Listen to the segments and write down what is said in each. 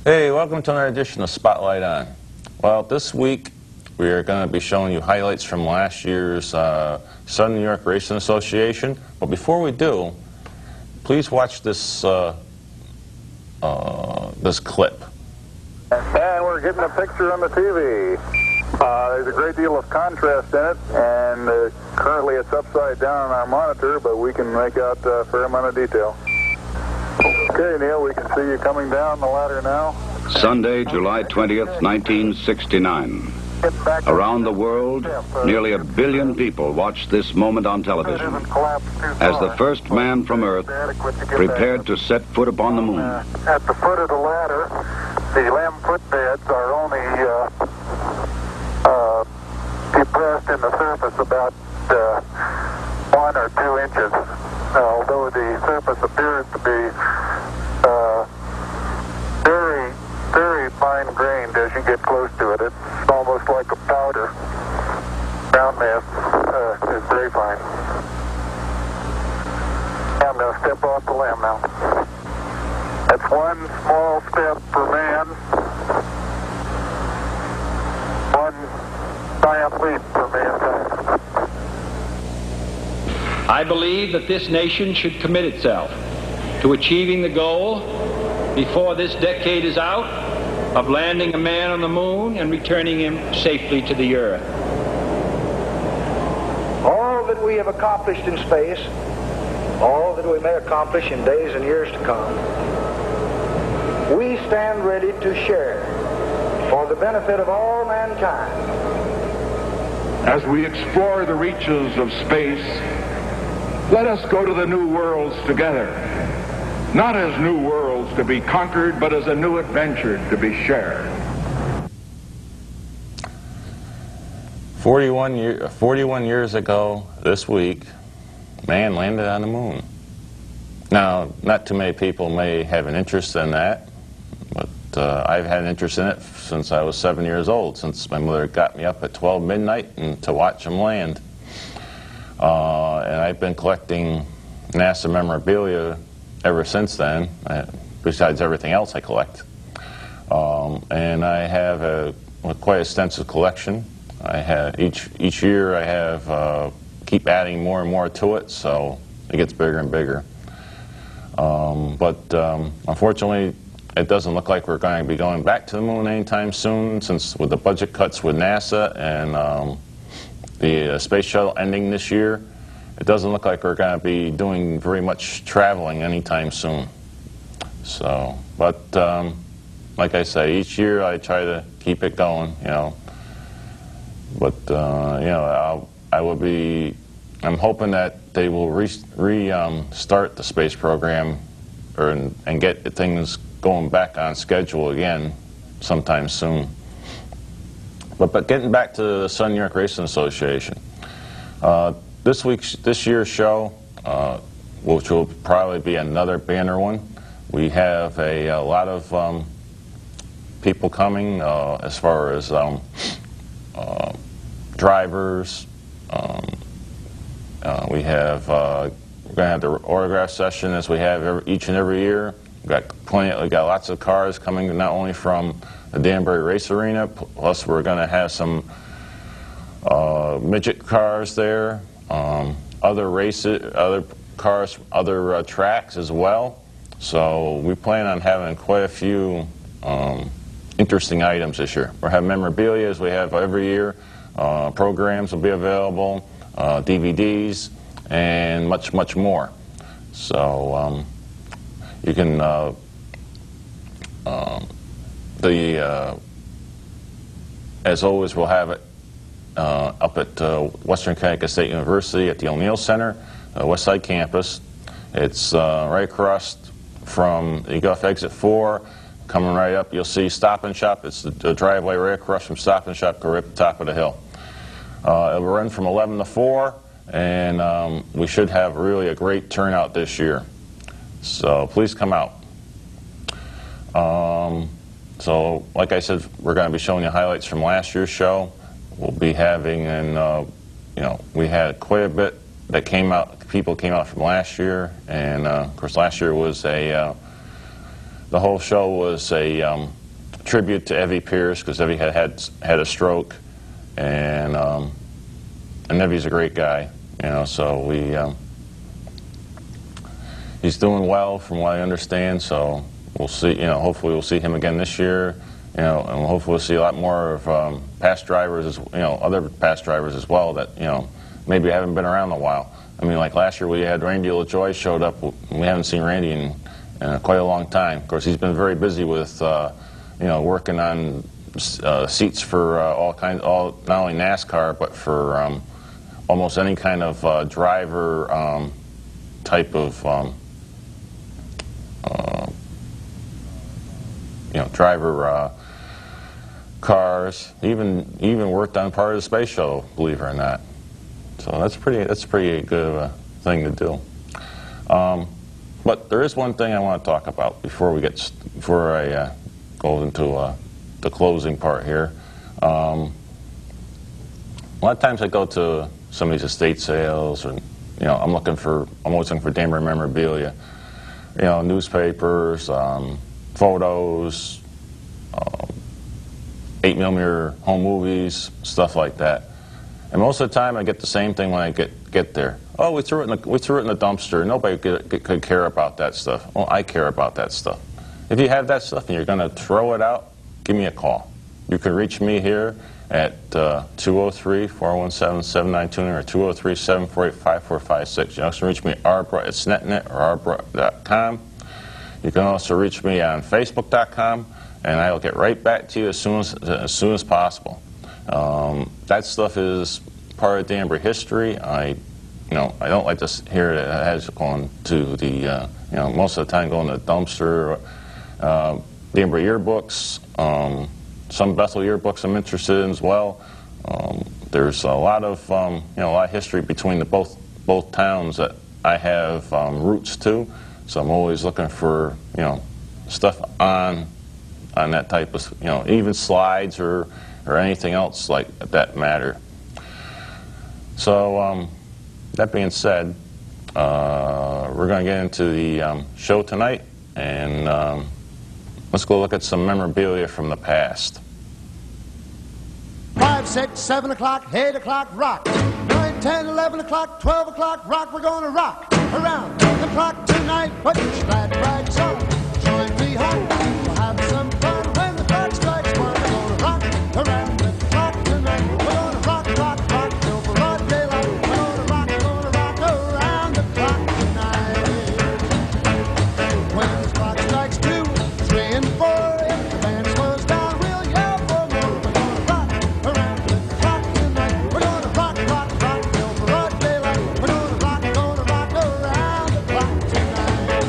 Hey, welcome to another edition of Spotlight On. Well, this week we are going to be showing you highlights from last year's Southern New York Racing Association. But before we do, please watch this this clip. And we're getting a picture on the TV. There's a great deal of contrast in it, and currently it's upside down on our monitor, but we can make out a fair amount of detail. Okay, Neil, we can see you coming down the ladder now. Sunday, July 20th, 1969. Around the world, nearly 1 billion people watched this moment on television as the first man from Earth prepared to set foot upon the moon. At the foot of the ladder, the limb footbeds are only depressed in the surface about 1 or 2 inches, although the surface appears to be very, very fine-grained as you get close to it. It's almost like a powder. Ground mass is very fine. I'm going to step off the limb now. That's one small step for man, one giant leap for mankind. I believe that this nation should commit itself to achieving the goal before this decade is out of landing a man on the moon and returning him safely to the earth. All that we have accomplished in space, all that we may accomplish in days and years to come, we stand ready to share for the benefit of all mankind. As we explore the reaches of space, let us go to the new worlds together, not as new worlds to be conquered, but as a new adventure to be shared. 41 years ago this week, man landed on the moon. Now, not too many people may have an interest in that, but I've had an interest in it since I was 7 years old, since my mother got me up at 12 midnight and to watch them land. And I've been collecting NASA memorabilia ever since then, besides everything else I collect. And I have a quite extensive collection. I have each year I have keep adding more and more to it, so it gets bigger and bigger. But unfortunately, it doesn't look like we're going to be going back to the moon anytime soon, since with the budget cuts with NASA and the space shuttle ending this year, it doesn't look like we're going to be doing very much traveling anytime soon. So, but like I say, each year I try to keep it going, you know. But you know, I'm hoping that they will restart the space program and get things going back on schedule again sometime soon. But getting back to the Southern New York Racing Association, this year's show, which will probably be another banner one, we have a lot of people coming as far as drivers. We're going to have the autograph session as we have each and every year. We got lots of cars coming, not only from the Danbury Race Arena, plus we're going to have some midget cars there, other cars, other tracks as well. So we plan on having quite a few interesting items this year. We'll have memorabilia as we have every year. Programs will be available, DVDs, and much, much more. So you can as always, we'll have it up at Western Connecticut State University at the O'Neill Center, West Side campus. It's right across from, you go off exit 4, coming right up, you'll see Stop and Shop. It's the driveway right across from Stop and Shop, go right at the top of the hill. It will run from 11 to 4, and we should have really a great turnout this year. So please come out. So like I said, we're going to be showing you highlights from last year's show. We'll be having, you know, we had quite a bit that came out, people came out from last year, and of course last year was a the whole show was a tribute to Evie Pierce, because Evie had a stroke, and Evie's a great guy, you know. So he's doing well from what I understand. So we'll see. You know, hopefully we'll see him again this year. You know, and hopefully we'll see a lot more of past drivers, other past drivers as well that maybe haven't been around in a while. I mean, like last year we had Randy LaJoy showed up. We haven't seen Randy in quite a long time. Of course, he's been very busy with working on seats for not only NASCAR but for almost any kind of driver type of driver cars. Even worked on part of the space shuttle, believe it or not. So that's pretty good of a thing to do. But there is one thing I want to talk about before I go into the closing part here. A lot of times I go to some of these estate sales, and I'm always looking for damn memorabilia. Newspapers, photos, 8mm home movies, stuff like that. And most of the time I get the same thing when I get there. Oh, we threw it in the dumpster. Nobody could care about that stuff. Well, I care about that stuff. If you have that stuff and you're going to throw it out, give me a call. You can reach me here at 203-417-7929 or 203-748-5456. You can also reach me at arbra@snetnet or arbra.com. You can also reach me on Facebook.com, and I'll get right back to you as soon as possible. That stuff is part of Danbury history. I don't like to hear it as going to the, most of the time going to the dumpster. Danbury yearbooks, some Bethel yearbooks I'm interested in as well. There's a lot of, a lot of history between both towns that I have roots to. So I'm always looking for, stuff on that type of, even slides or anything else like that matter. So that being said, we're going to get into the show tonight, and let's go look at some memorabilia from the past. 5, 6, 7 o'clock, 8 o'clock, rock. 9, 10, 11 o'clock, 12 o'clock, rock. We're going to rock around the clock tonight. Put your glad rags on, join me home. We'll have some fun when the clock strikes 1. We're going to rock around the clock tonight. We're going to rock, rock, rock till broad daylight. We're going to rock around the clock tonight. When the clock strikes 2, 3, and 4, if the band slows down, we'll yell for more. We're going to rock around the clock tonight. We're going to rock, rock, rock till broad daylight. We're going to rock around the clock tonight.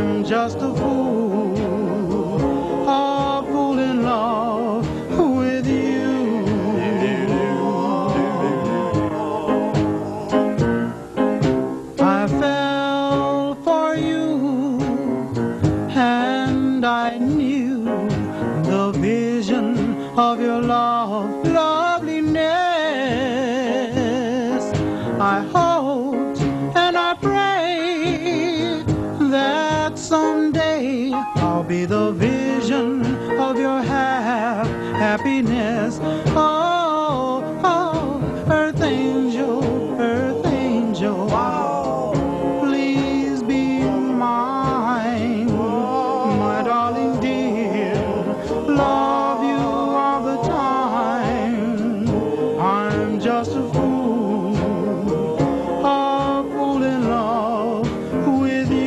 I'm just a fool, a fool in love with you. I fell for you, and I knew the vision of your love, loveliness. I hoped and I prayed that someday I'll be the vision of your happiness. Oh, oh, earth angel, please be mine, my darling dear. Love you all the time. I'm just a fool, a fool in love with you.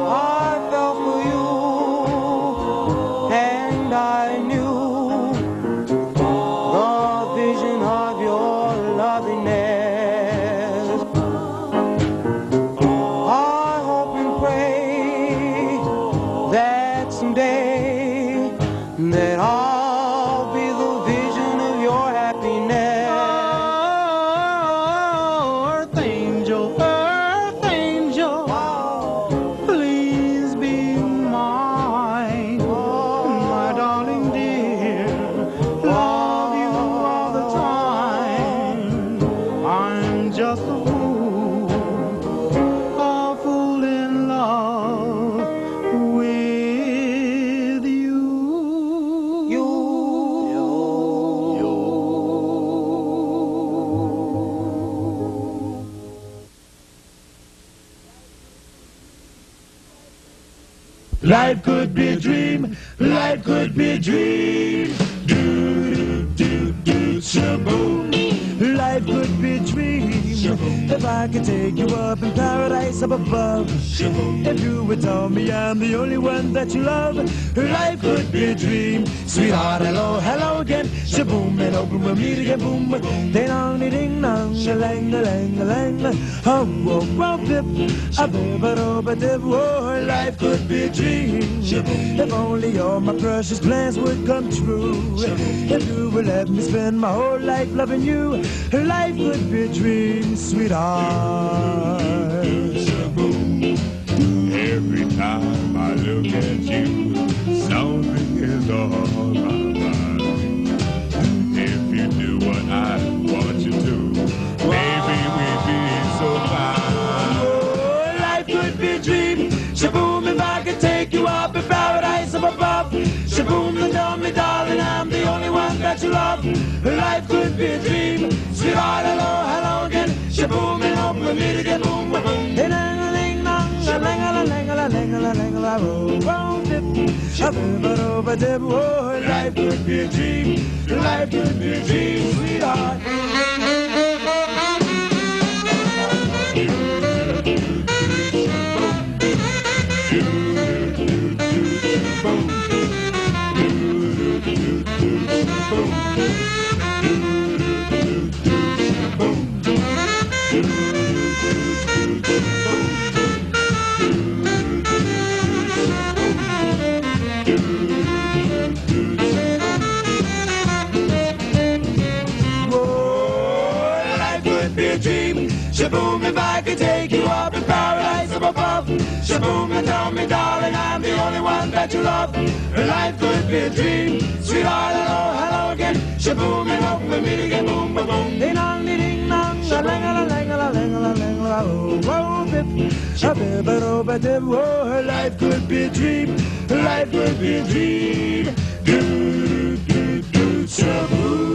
I fell for you, and I knew the vision of your loveliness. I hope and pray that someday that I'll be the vision of your happiness. Earth angel, please be mine, my darling dear. Love you all the time. I'm just a fool in love with you. Life could be a dream, life could be a dream. Do, do, do, do, shaboom. Life could be a dream. If I could take you up in paradise up above. If you would tell me I'm the only one that you love. Life could be a dream. Sweetheart, hello, hello again. Shaboom, and open we'll meet again, boom. Ding-dong, ding-dong, a-lang-a-lang-a-lang. Oh-whoa-whoa-dip, a-bib-a-do-ba-dip. Oh, life could be a dream. If only all my precious plans would come true. If you would let me spend my whole life loving you. Life could be a dream, sweetheart. Every time I look at you, something is on my mind. If you do what I want you to, maybe we'd be so fine. Oh, life could be a dream. Shaboom, if I could take you up in paradise up above. Shaboom, then tell me, darling, I'm the only one that you love. Life could be a dream. Sweetheart, hello, hello again. Shaboom, and hope we'll meet again. Boom, boom, boom. Ding-a-ling-dong, a-lang-a-lang-a-lang-a-lang-a-lang-a-lang-a-lang-a-lang. Oh, life could be a dream. Life could be a dream, sweetheart. Shaboom, if I could take you up in paradise up above. Shaboom, and tell me, darling, I'm the only one that you love. Life could be a dream. Sweetheart, hello, hello again. Shaboom, and hope we'll meet again. Boom, boom, boom. Ding-dong, ding-dong, a-lang-a-lang-a-lang-a-lang-a-lang-a-lang. Oh, life could be a dream. Life could be a dream. Do, do, do, shaboom.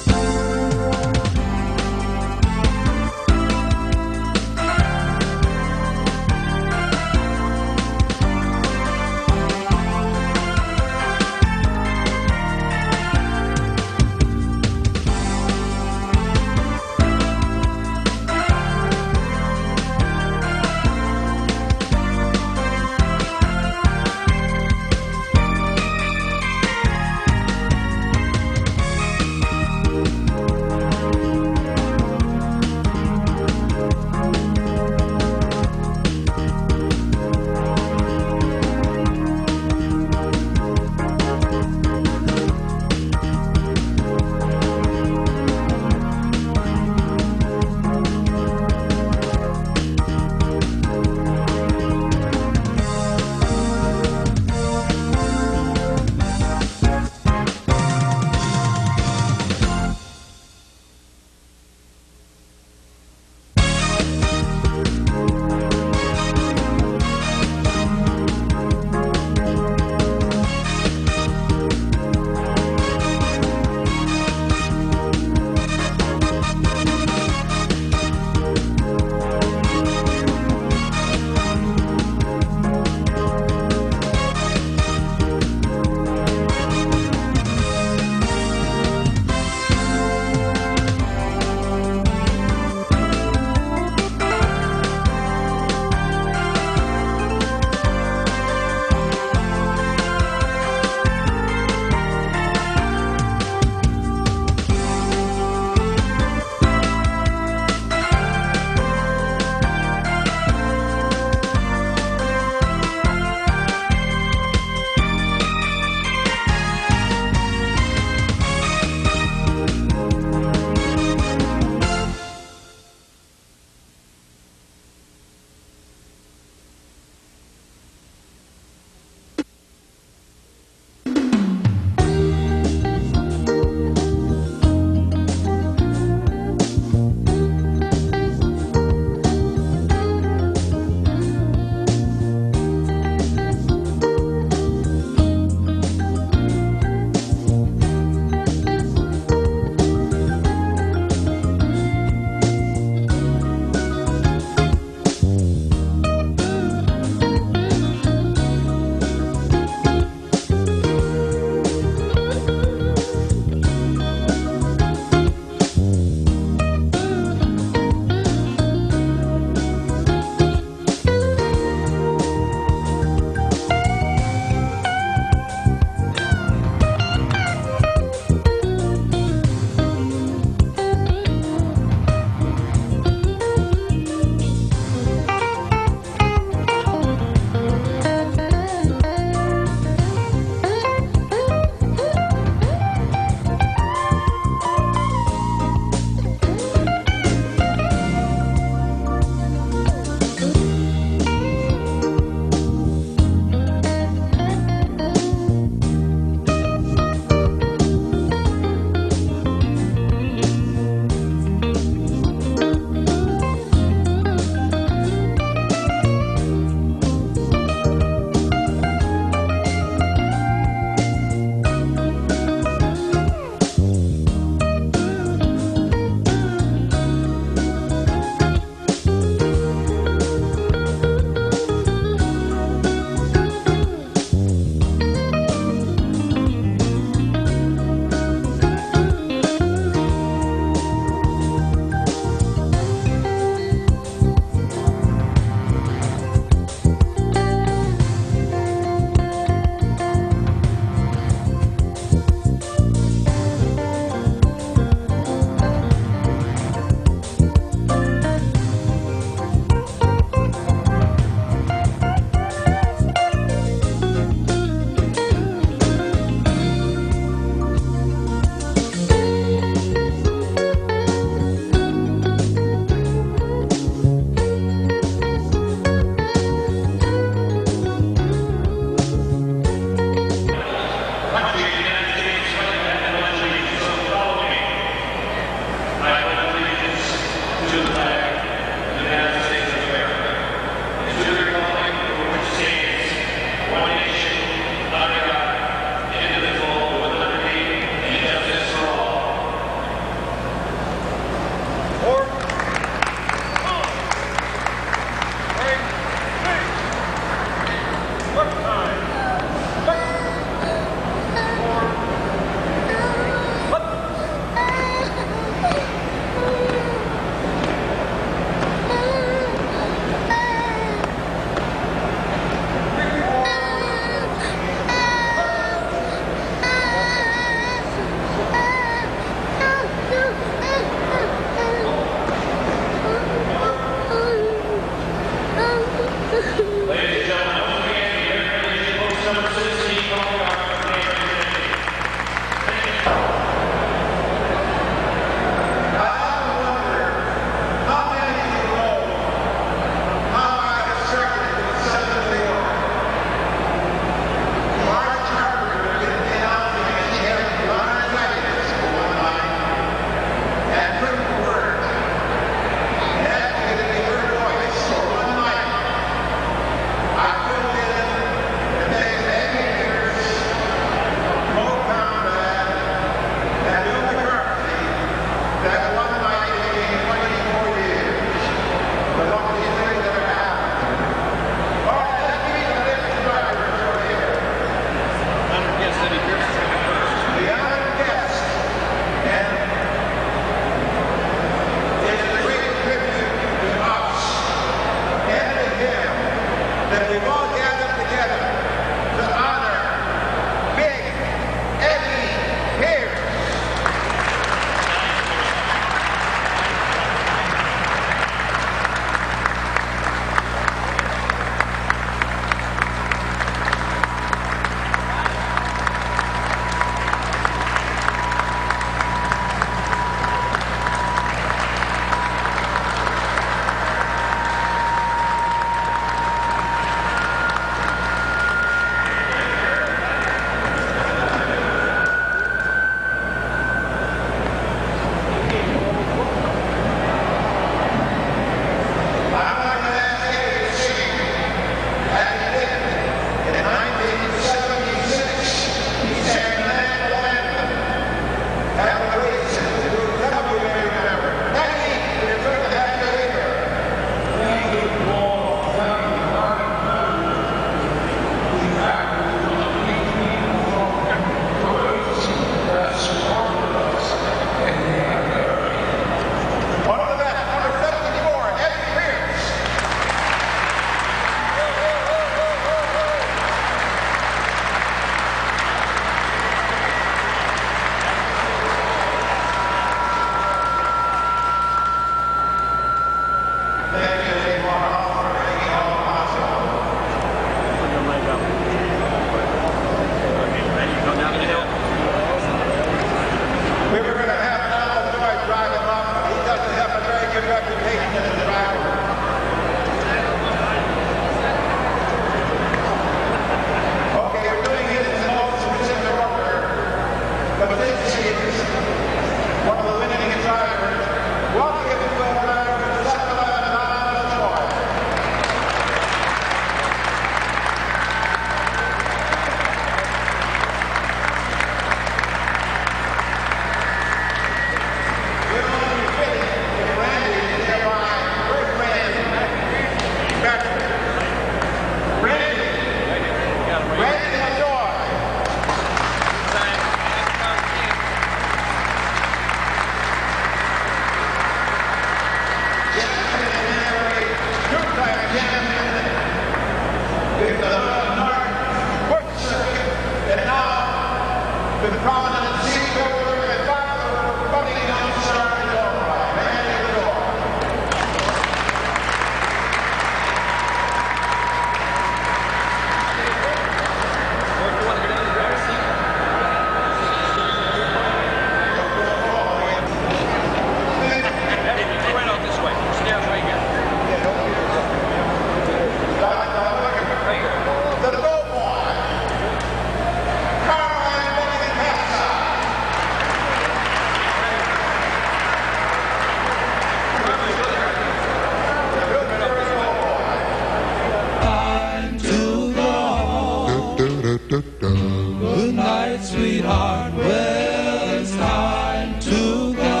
Good night, sweetheart. Well, it's time to go.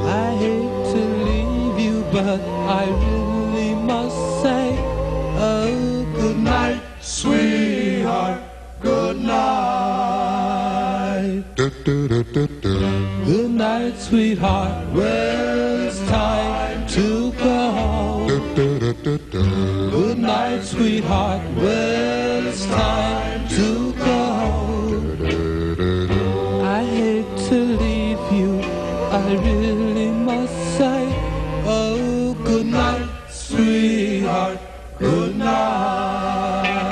I hate to leave you, but I really must say, oh, good night, sweetheart. Good night. Good night, sweetheart. Well, it's time to go. Good night, sweetheart. Well, it's time to go. I hate to leave you, I really must say, oh, good night, sweetheart. Good night.